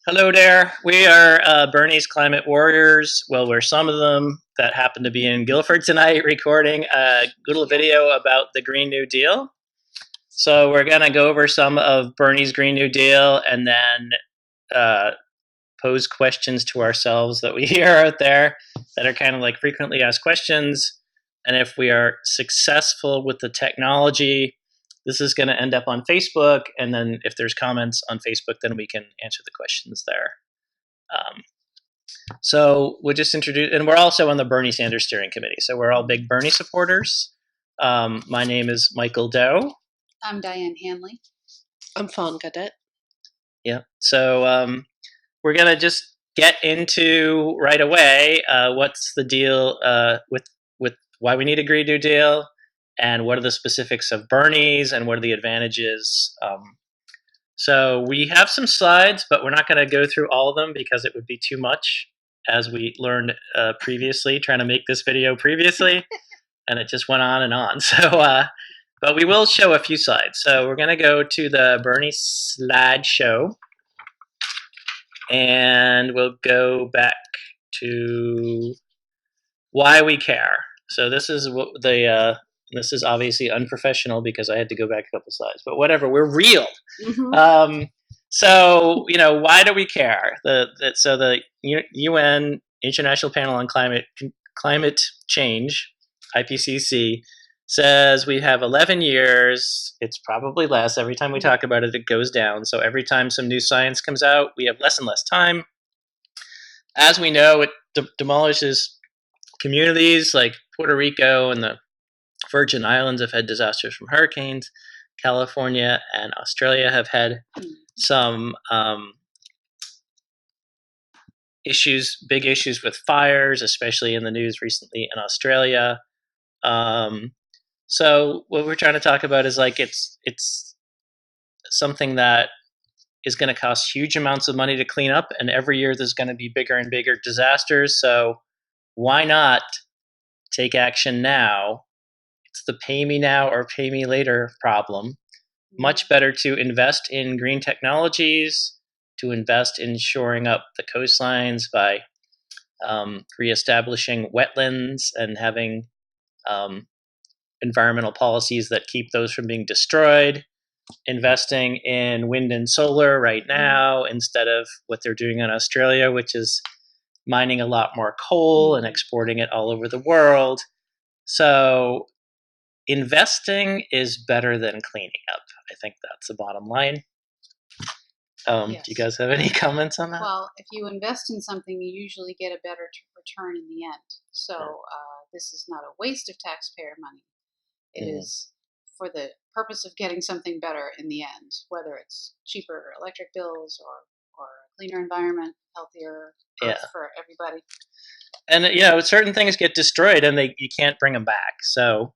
Hello there. We are Bernie's Climate Warriors. Well, we're some of them that happen to be in Guilford tonight recording a little video about the Green New Deal. So we're going to go over some of Bernie's Green New Deal and then pose questions to ourselves that we hear out there that are kind of like frequently asked questions. And if we are successful with the technology, this is going to end up on Facebook, and then if there's comments on Facebook, then we can answer the questions there. So we'll just introduce, and we're also on the Bernie Sanders Steering Committee, so we're all big Bernie supporters. My name is Michael Dowe. I'm Diane Hanley. I'm Fawn Gaudet. Yeah, so we're going to just get into right away what's the deal with why we need a Green New Deal, and what are the specifics of Bernie's, and what are the advantages. So we have some slides, but we're not going to go through all of them because it would be too much, as we learned previously, trying to make this video previously, and it just went on and on. So, but we will show a few slides. So we're going to go to the Bernie slideshow, and we'll go back to why we care. So this is what this is obviously unprofessional because I had to go back a couple slides, but whatever, we're real. Mm-hmm. So, why do we care? So the UN, International Panel on Climate Change, IPCC, says we have 11 years. It's probably less. Every time we talk about it, it goes down. So every time some new science comes out, we have less and less time. As we know, it demolishes communities like Puerto Rico and the Virgin Islands have had disasters from hurricanes. California and Australia have had some big issues with fires, especially in the news recently in Australia. So what we're trying to talk about is it's something that is going to cost huge amounts of money to clean up, and every year there's going to be bigger and bigger disasters. So why not take action now? It's the pay me now or pay me later problem. Much better to invest in green technologies, to invest in shoring up the coastlines by reestablishing wetlands and having environmental policies that keep those from being destroyed, investing in wind and solar right now instead of what they're doing in Australia, which is mining a lot more coal and exporting it all over the world. So investing is better than cleaning up. I think that's the bottom line. Yes. Do you guys have any comments on that? Well, if you invest in something, you usually get a better return in the end. So this is not a waste of taxpayer money. It is for the purpose of getting something better in the end, whether it's cheaper electric bills or a cleaner environment, healthier earth for everybody. And certain things get destroyed and you can't bring them back. So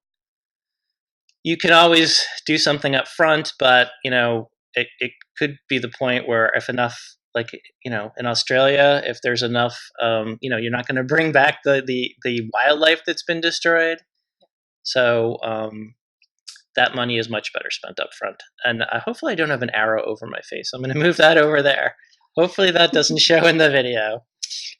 you can always do something up front, but it could be the point where if enough, like in Australia, if there's enough, you're not going to bring back the wildlife that's been destroyed. So that money is much better spent up front. And hopefully I don't have an arrow over my face. I'm going to move that over there. Hopefully that doesn't show in the video.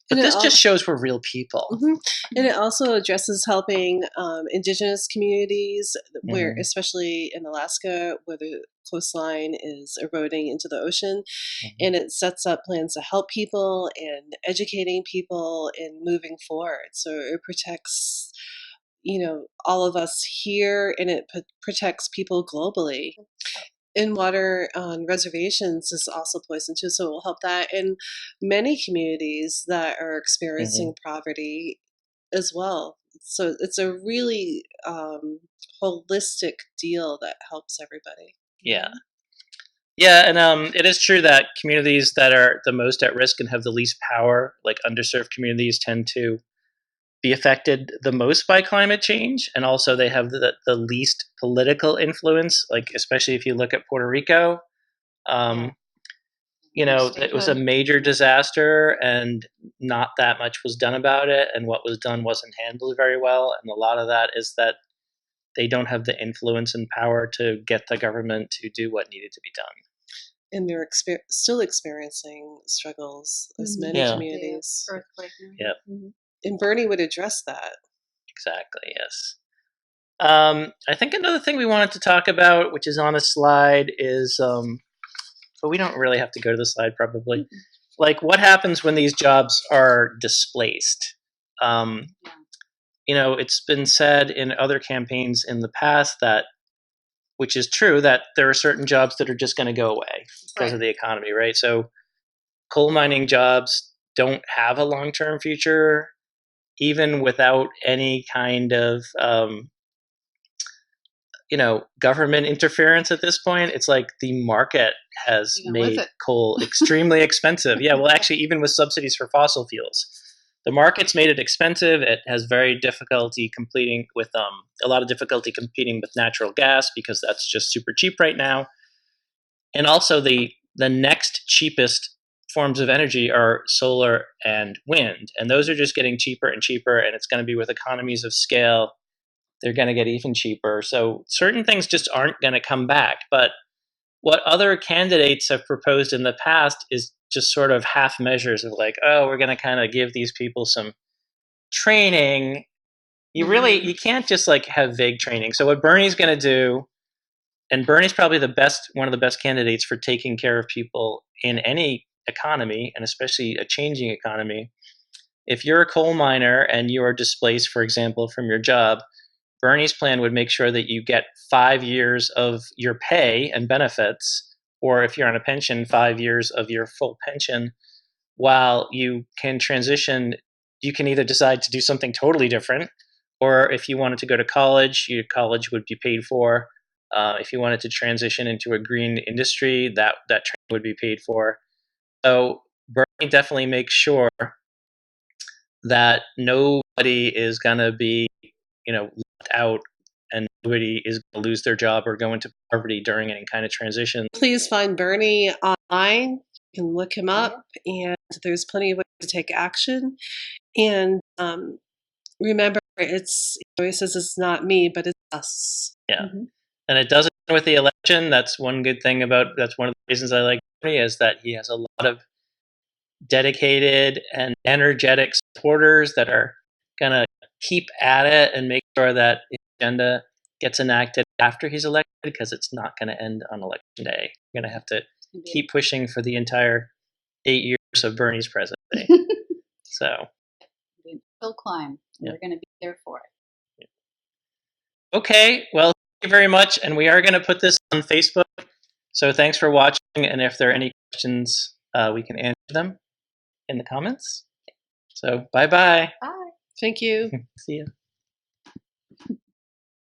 But this just shows we're real people. Mm-hmm. And it also addresses helping indigenous communities, where, especially in Alaska, where the coastline is eroding into the ocean. And it sets up plans to help people and educating people and moving forward. So it protects, all of us here, and it protects people globally. In water on reservations is also poison too, so it will help that in many communities that are experiencing poverty as well. So it's a really holistic deal that helps everybody. Yeah, and it is true that communities that are the most at risk and have the least power, like underserved communities, tend to be affected the most by climate change, and also they have the least political influence, like especially if you look at Puerto Rico. It was a major disaster and not that much was done about it, and what was done wasn't handled very well, and a lot of that is that they don't have the influence and power to get the government to do what needed to be done. and they're still experiencing struggles, as many Yeah. communities. The earthquake. Yep. And Bernie would address that. Exactly, yes. I think another thing we wanted to talk about, which is on a slide, is, but we don't really have to go to the slide probably, like what happens when these jobs are displaced. It's been said in other campaigns in the past that, which is true, that there are certain jobs that are just going to go away because of the economy, right? So coal mining jobs don't have a long-term future, even without any kind of government interference at this point. It's like the market has made coal extremely expensive. Yeah, well, actually, even with subsidies for fossil fuels, the market's made it expensive. It has very difficulty competing with a lot of difficulty competing with natural gas because that's just super cheap right now. And also, the next cheapest forms of energy are solar and wind, and those are just getting cheaper and cheaper. And it's going to be with economies of scale. They're going to get even cheaper. So certain things just aren't going to come back. But what other candidates have proposed in the past is just sort of half measures of like, oh, we're going to kind of give these people some training. You can't just like have vague training. So what Bernie's going to do, and Bernie's probably one of the best candidates for taking care of people in any economy, and especially a changing economy. If you're a coal miner and you are displaced, for example, from your job, Bernie's plan would make sure that you get 5 years of your pay and benefits, or if you're on a pension, 5 years of your full pension, while you can transition. You can either decide to do something totally different, or if you wanted to go to college, your college would be paid for. If you wanted to transition into a green industry, that training would be paid for. So Bernie definitely makes sure that nobody is going to be, left out, and nobody is going to lose their job or go into poverty during any kind of transition. Please find Bernie online. You can look him up, and there's plenty of ways to take action. And remember, he says it's not me, but it's us. Yeah. And it doesn't end with the election. That's one good thing that's one of the reasons I like Bernie, is that he has a lot of dedicated and energetic supporters that are going to keep at it and make sure that his agenda gets enacted after he's elected, because it's not going to end on election day. We're going to have to keep pushing for the entire 8 years of Bernie's presidency. So It'll be an uphill climb. We're going to be there for it. Okay, well, thank you very much. And we are going to put this on Facebook. So thanks for watching. And if there are any questions, we can answer them in the comments. So bye-bye. Bye. Thank you. See you.